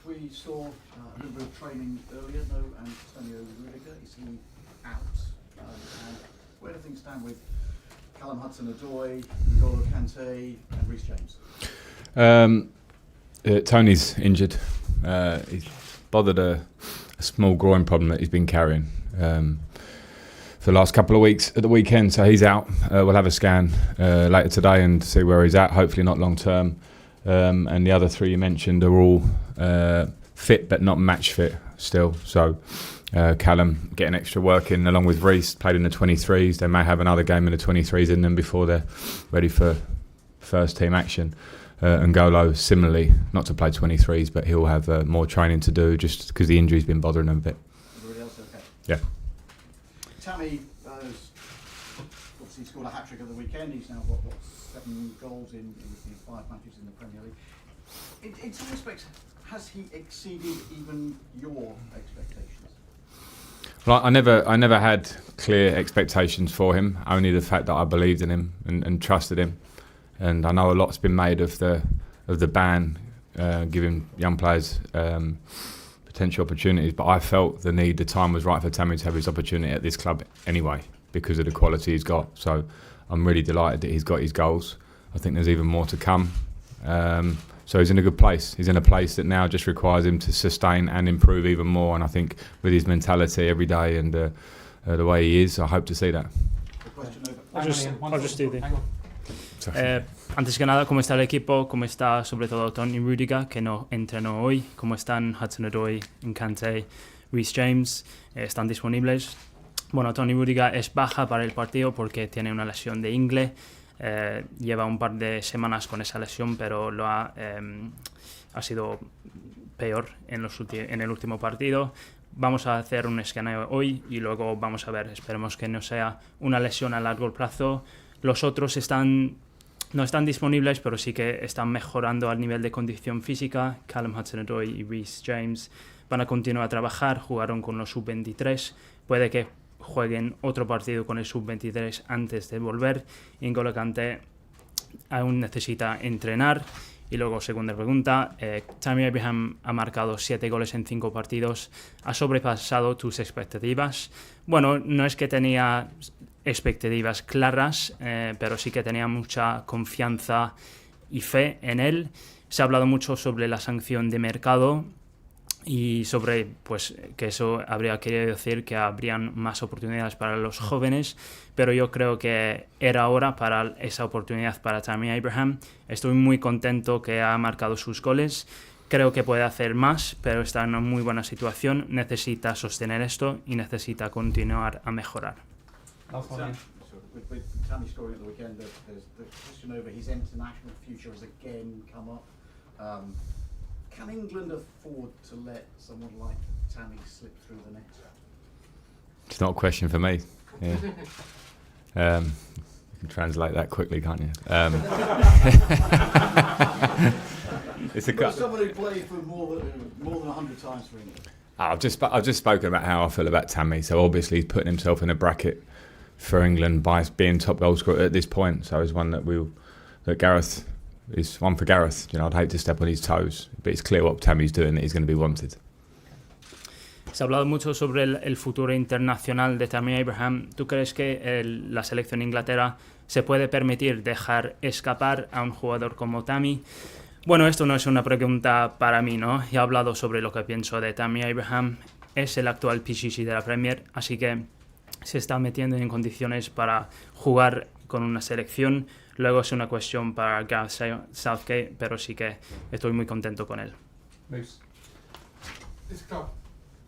we saw a little bit of training earlier. No Antonio Rudiger. Is he out? And where do things stand with Callum Hudson-Odoi, N'Golo Kante and Reece James? Tony's injured. He's bothered a small groin problem that he's been carrying for the last couple of weeks at the weekend, so he's out. We'll have a scan later today and see where he's at, hopefully not long term. And the other three you mentioned are all fit but not match fit still, so Callum getting extra work in along with Reece, played in the 23s. They may have another game in the 23s in them before they're ready for first team action. And N'Golo similarly, not to play 23s, but he'll have more training to do just because the injury's been bothering him a bit. Everybody else okay? Yeah. Tammy obviously scored a hat-trick at the weekend. He's now got 7 goals in 5 matches in the Premier League. In some respects, has he exceeded even your expectations? Well, I never had clear expectations for him. Only the fact that I believed in him and trusted him. And I know a lot's been made of the ban giving young players potential opportunities, but I felt the time was right for Tammy to have his opportunity at this club anyway because of the quality he's got. So I'm really delighted that he's got his goals. I think there's even more to come. So he's in a good place. He's in a place that now just requires him to sustain and improve even more. And I think with his mentality every day and the way he is, I hope to see that. I'll just do this. Antes que nada, ¿cómo está el equipo? ¿Cómo está sobre todo Tony Rudiger, que no entrenó hoy? ¿Cómo están Hudson-Odoi, Kante, Reece James? ¿Están disponibles? Bueno, Tony Rudiger es baja para el partido porque tiene una lesión de ingle. Lleva un par de semanas con esa lesión, pero ha sido peor en el último partido. Vamos a hacer un escaneo hoy y luego vamos a ver. Esperemos que no sea una lesión a largo plazo. Los otros no están disponibles, pero sí que están mejorando al nivel de condición física. Callum Hudson-Odoi y Reece James van a continuar a trabajar. Jugaron con los sub-23. Puede que jueguen otro partido con el sub-23 antes de volver. N'Golo Kante aún necesita entrenar. Y luego, segunda pregunta, Tammy Abraham ha marcado 7 goles en 5 partidos. ¿Ha sobrepasado tus expectativas? Bueno, no es que tenía expectativas claras, pero sí que tenía mucha confianza y fe en él. Se ha hablado mucho sobre la sanción de mercado y sobre pues que eso habría querido decir que habrían más oportunidades para los jóvenes, pero yo creo que era hora para esa oportunidad para Tammy Abraham. Estoy muy contento que ha marcado sus goles. Creo que puede hacer más, pero está en una muy buena situación. Necesita sostener esto y necesita continuar a mejorar. With Tammy scoring at the weekend, there's the question over his international future has again come up. Can England afford to let someone like Tammy slip through the net? It's not a question for me. Yeah. You can translate that quickly, can't you? It's someone who played for more than 100 times for England. I've just spoken about how I feel about Tammy. So obviously he's putting himself in a bracket for England by being top goal scorer at this point. So it's one that Gareth is one for Gareth. You know, I'd hate to step on his toes, but it's clear what Tammy's doing, that he's going to be wanted. Se ha hablado mucho sobre el futuro internacional de Tammy Abraham. ¿Tú crees que la selección de Inglaterra se puede permitir dejar escapar a un jugador como Tammy? Bueno, esto no es una pregunta para mí, ¿no? Ya he hablado sobre lo que pienso de Tammy Abraham. Es el actual Pichichi de la Premier, así que se está metiendo en condiciones para jugar con una selección. Luego es una cuestión para Gareth Southgate, pero sí que estoy muy contento con él. This club,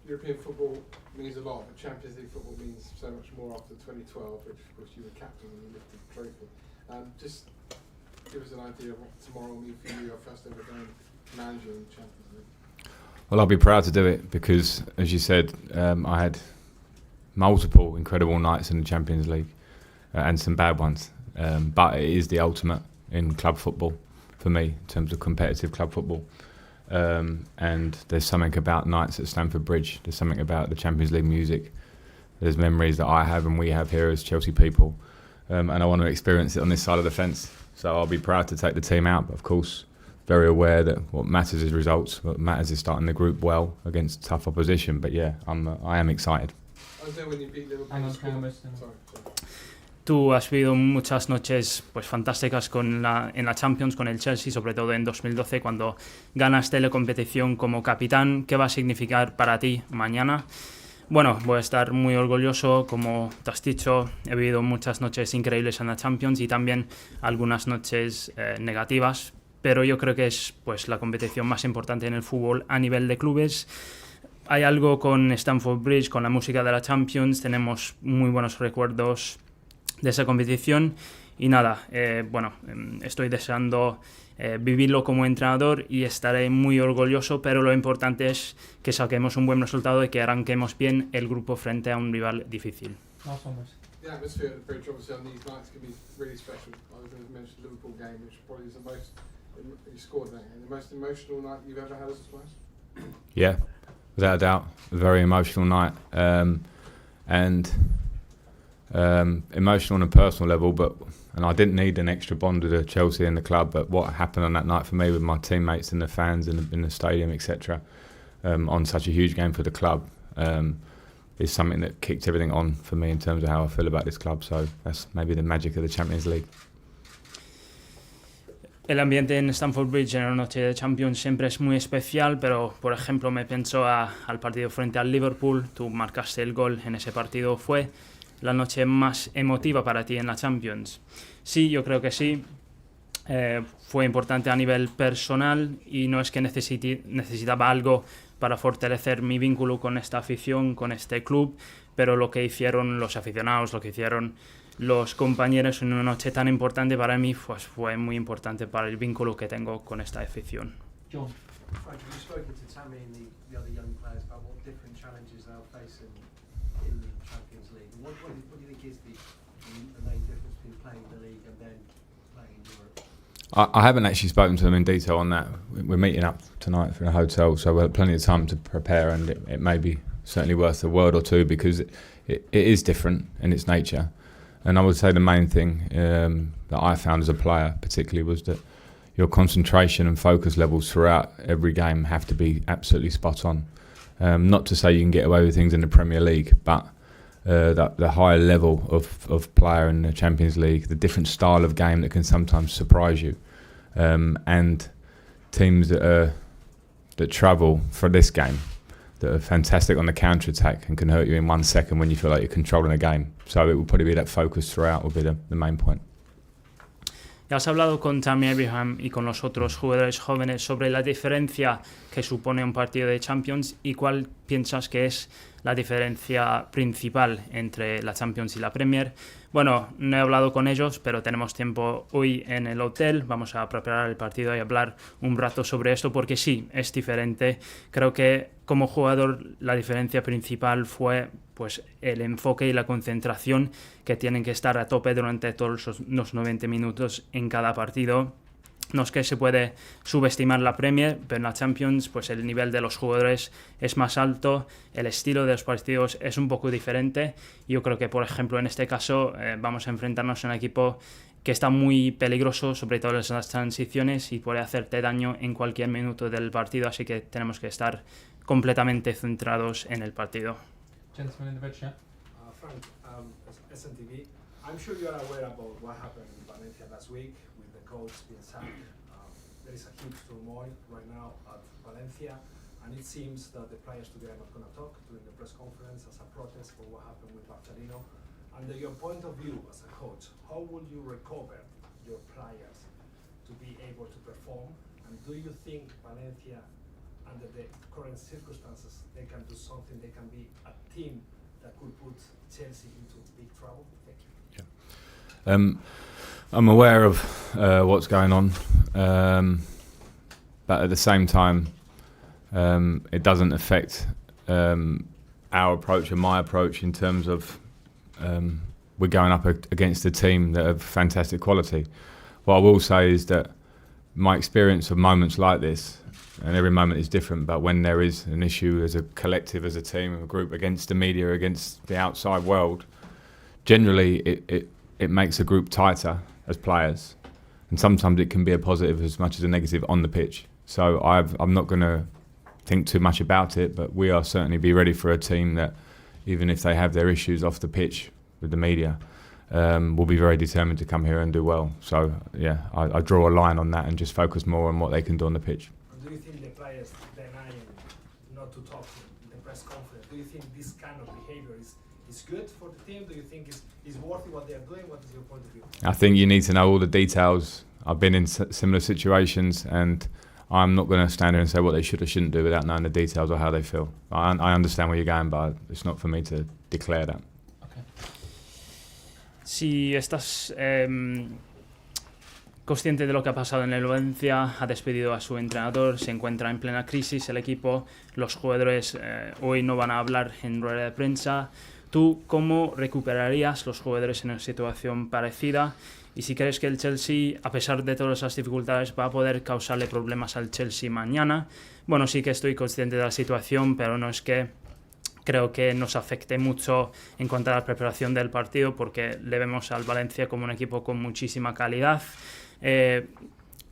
European football means a lot, but Champions League football means so much more after 2012, which of course you were captain when you lifted the trophy. Just give us an idea of what tomorrow will mean for you, your first ever game managing the Champions League. Well, I'll be proud to do it because, as you said, I had multiple incredible nights in the Champions League and some bad ones. But it is the ultimate in club football for me in terms of competitive club football. And there's something about nights at Stamford Bridge. There's something about the Champions League music. There's memories that I have and we have here as Chelsea people. And I want to experience it on this side of the fence. So I'll be proud to take the team out. But of course, very aware that what matters is results. What matters is starting the group well against tough opposition. But yeah, I am excited. I was there when you beat Liverpool. Sorry. Tú has vivido muchas noches pues fantásticas en la Champions con el Chelsea, sobre todo en 2012 cuando ganaste la competición como capitán. ¿Qué va a significar para ti mañana? Bueno, voy a estar muy orgulloso, como te has dicho, he vivido muchas noches increíbles en la Champions y también algunas noches negativas, pero yo creo que es pues la competición más importante en el fútbol a nivel de clubes. Hay algo con Stamford Bridge, con la música de la Champions, tenemos muy buenos recuerdos de esa competición y nada, estoy deseando vivirlo como entrenador y estaré muy orgulloso, pero lo importante es que saquemos un buen resultado y que arranquemos bien el grupo frente a un rival difícil. The atmosphere at the bridge obviously on these nights can be really special. I was going to mention the Liverpool game, which probably is the most, you scored that, and the most emotional night you've ever had as a Smash? Yeah, without a doubt, a very emotional night, emotional on a personal level, and I didn't need an extra bond with Chelsea and the club, but what happened on that night for me with my teammates and the fans in the stadium, etc., on such a huge game for the club, is something that kicked everything on for me in terms of how I feel about this club. So that's maybe the magic of the Champions League. El ambiente en Stamford Bridge en la noche de Champions siempre es muy especial, pero por ejemplo me pienso al partido frente al Liverpool. Tú marcaste el gol en ese partido. ¿Fue la noche más emotiva para ti en la Champions? Sí, yo creo que sí. Fue importante a nivel personal y no es que necesitaba algo para fortalecer mi vínculo con esta afición, con este club, pero lo que hicieron los aficionados, lo que hicieron los compañeros en una noche tan importante para mí, pues fue muy importante para el vínculo que tengo con esta afición. John. Right, you've spoken to Tammy and the other young players about what different challenges they'll face in the Champions League. What do you think is the main difference between playing the league and then playing in Europe? I haven't actually spoken to them in detail on that. We're meeting up tonight for a hotel, so we'll have plenty of time to prepare, and it may be certainly worth a word or two because it is different in its nature. And I would say the main thing that I found as a player particularly was that your concentration and focus levels throughout every game have to be absolutely spot on. Not to say you can get away with things in the Premier League, but the higher level of player in the Champions League, the different style of game that can sometimes surprise you, and teams that travel for this game that are fantastic on the counter-attack and can hurt you in 1 second when you feel like you're controlling a game. So it will probably be that focus throughout will be the main point. Ya has hablado con Tammy Abraham y con los otros jugadores jóvenes sobre la diferencia que supone un partido de Champions y cuál piensas que es la diferencia principal entre la Champions y la Premier. Bueno, no he hablado con ellos, pero tenemos tiempo hoy en el hotel. Vamos a preparar el partido y hablar un rato sobre esto porque sí, es diferente. Creo que como jugador la diferencia principal fue pues el enfoque y la concentración que tienen que estar a tope durante todos los 90 minutos en cada partido. No es que se puede subestimar la Premier, pero en la Champions pues el nivel de los jugadores es más alto, el estilo de los partidos es un poco diferente. Yo creo que, por ejemplo, en este caso vamos a enfrentarnos a un equipo que está muy peligroso, sobre todo en las transiciones, y puede hacerte daño en cualquier minuto del partido, así que tenemos que estar completamente centrados en el partido. Gentleman in the red shirt. Frank, SNTV, I'm sure you are aware about what happened in Valencia last week with the coach being sacked. There is a huge turmoil right now at Valencia, and it seems that the players today are not going to talk during the press conference as a protest for what happened with Barcelona. Under your point of view as a coach, how will you recover your players to be able to perform? And do you think Valencia, under the current circumstances, they can do something, they can be a team that could put Chelsea into big trouble? Thank you. Yeah. I'm aware of what's going on, but at the same time, it doesn't affect our approach and my approach in terms of we're going up against a team that have fantastic quality. What I will say is that my experience of moments like this, and every moment is different, but when there is an issue as a collective, as a team, a group, against the media, against the outside world, generally it makes a group tighter as players. and sometimes it can be a positive as much as a negative on the pitch. So I'm not going to think too much about it, but we are certainly be ready for a team that, even if they have their issues off the pitch with the media, will be very determined to come here and do well. So yeah, I draw a line on that and just focus more on what they can do on the pitch. Do you think the players denying not to talk in the press conference, do you think this kind of behavior is good for the team? Do you think it's worthy what they are doing? What is your point of view? I think you need to know all the details. I've been in similar situations, and I'm not going to stand here and say what they should or shouldn't do without knowing the details or how they feel. I understand where you're going, but it's not for me to declare that. Si estás consciente de lo que ha pasado en el Valencia, ha despedido a su entrenador, se encuentra en plena crisis el equipo, los jugadores hoy no van a hablar en rueda de prensa. ¿Tú cómo recuperarías los jugadores en una situación parecida? Y si crees que el Chelsea, a pesar de todas esas dificultades, va a poder causarle problemas al Chelsea mañana. Bueno, sí que estoy consciente de la situación, pero no es que creo que nos afecte mucho en cuanto a la preparación del partido, porque le vemos al Valencia como un equipo con muchísima calidad.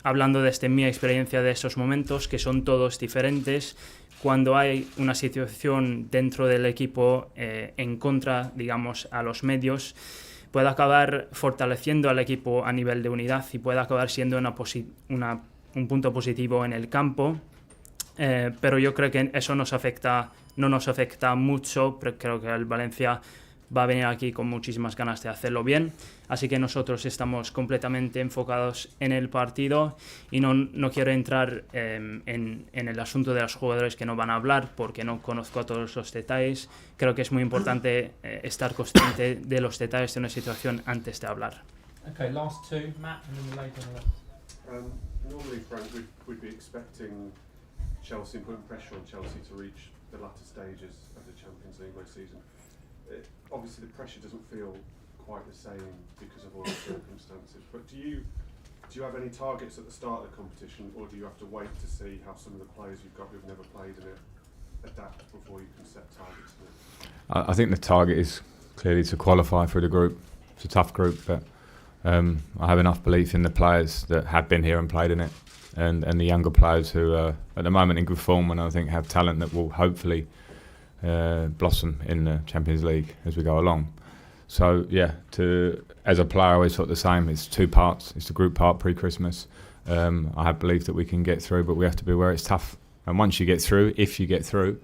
Hablando desde mi experiencia de esos momentos, que son todos diferentes, cuando hay una situación dentro del equipo en contra, digamos, a los medios, puede acabar fortaleciendo al equipo a nivel de unidad y puede acabar siendo un punto positivo en el campo. Pero yo creo que eso no nos afecta mucho, pero creo que el Valencia va a venir aquí con muchísimas ganas de hacerlo bien, así que nosotros estamos completamente enfocados en el partido y no quiero entrar en el asunto de los jugadores que no van a hablar porque no conozco todos los detalles. Creo que es muy importante estar consciente de los detalles de una situación antes de hablar. Okay, last two, Matt, and then the lady on the left. Normally, Frank, we'd be expecting Chelsea and putting pressure on Chelsea to reach the latter stages of the Champions League next season. Obviously, the pressure doesn't feel quite the same because of all the circumstances. But do you have any targets at the start of the competition, or do you have to wait to see how some of the players you've got who've never played in it adapt before you can set targets for it? I think the target is clearly to qualify for the group. It's a tough group, but I have enough belief in the players that have been here and played in it, and the younger players who are at the moment in good form and I think have talent that will hopefully blossom in the Champions League as we go along. So yeah, as a player I always thought the same. It's two parts. It's the group part pre-Christmas. I have belief that we can get through, but we have to be aware it's tough. And once you get through, if you get through,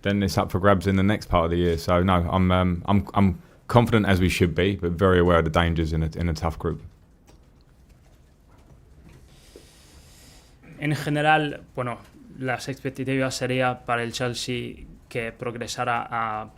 then it's up for grabs in the next part of the year. So no, I'm confident as we should be, but very aware of the dangers in a tough group. En general, bueno, las expectativas sería para el Chelsea que progresara a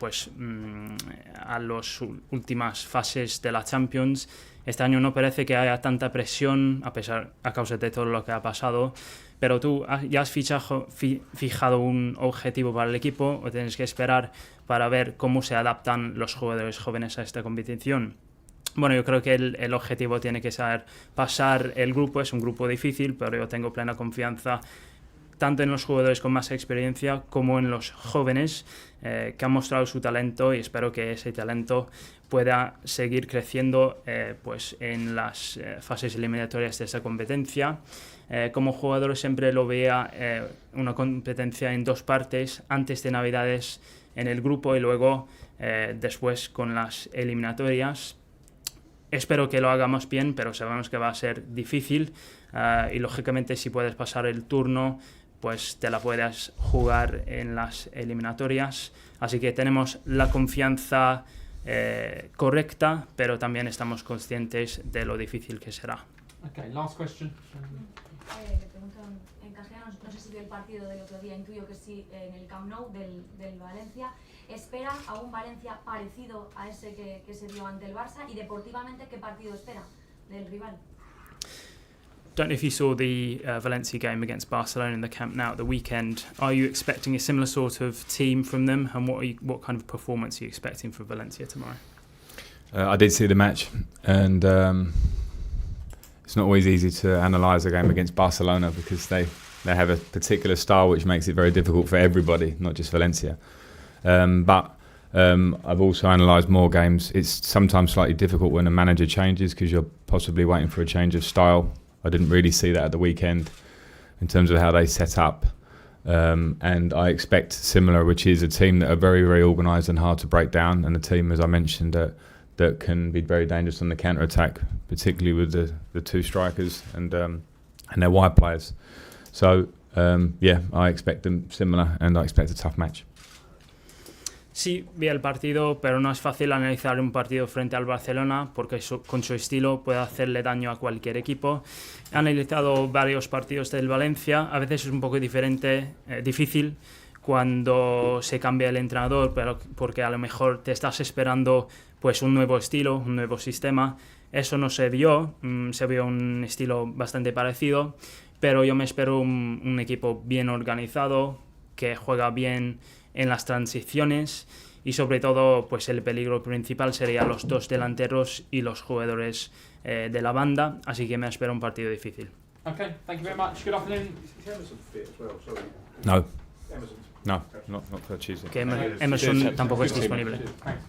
las últimas fases de la Champions. Este año no parece que haya tanta presión a causa de todo lo que ha pasado, pero tú ya has fijado un objetivo para el equipo o tienes que esperar para ver cómo se adaptan los jugadores jóvenes a esta competición. Bueno, yo creo que el objetivo tiene que ser pasar el grupo. Es un grupo difícil, pero yo tengo plena confianza tanto en los jugadores con más experiencia como en los jóvenes que han mostrado su talento, y espero que ese talento pueda seguir creciendo en las fases eliminatorias de esa competencia. Como jugador siempre lo veía una competencia en dos partes, antes de Navidades en el grupo y luego después con las eliminatorias. Espero que lo hagamos bien, pero sabemos que va a ser difícil y lógicamente si puedes pasar el turno, pues te la puedes jugar en las eliminatorias. Así que tenemos la confianza correcta, pero también estamos conscientes de lo difícil que será. Okay, last question. Le pregunto en castellano, no sé si vio el partido del otro día, intuyo que sí, en el Camp Nou del Valencia. ¿Espera a un Valencia parecido a ese que se dio ante el Barça? Y deportivamente, ¿qué partido espera del rival? Don't know if you saw the Valencia game against Barcelona in the Camp Nou at the weekend. Are you expecting a similar sort of team from them, and what kind of performance are you expecting from Valencia tomorrow? I did see the match, and it's not always easy to analyse a game against Barcelona because they have a particular style which makes it very difficult for everybody, not just Valencia. But I've also analysed more games. It's sometimes slightly difficult when a manager changes because you're possibly waiting for a change of style. I didn't really see that at the weekend in terms of how they set up. And I expect similar, which is a team that are very, very organised and hard to break down, and a team, as I mentioned, that can be very dangerous on the counter-attack, particularly with the two strikers and their wide players. So, I expect them similar, and I expect a tough match. Sí, vi el partido, pero no es fácil analizar un partido frente al Barcelona porque con su estilo puede hacerle daño a cualquier equipo. He analizado varios partidos del Valencia, a veces es un poco difícil cuando se cambia el entrenador, pero porque a lo mejor te estás esperando pues un nuevo estilo, un nuevo sistema. Eso no se vio, se vio un estilo bastante parecido, pero yo me espero un equipo bien organizado, que juega bien en las transiciones y sobre todo pues el peligro principal sería los dos delanteros y los jugadores de la banda, así que me espero un partido difícil. Okay, thank you very much. Good afternoon. Is Emerson fit as well? Sorry. No, Emerson's no, not for Tuesday. Que Emerson tampoco es disponible. Thanks.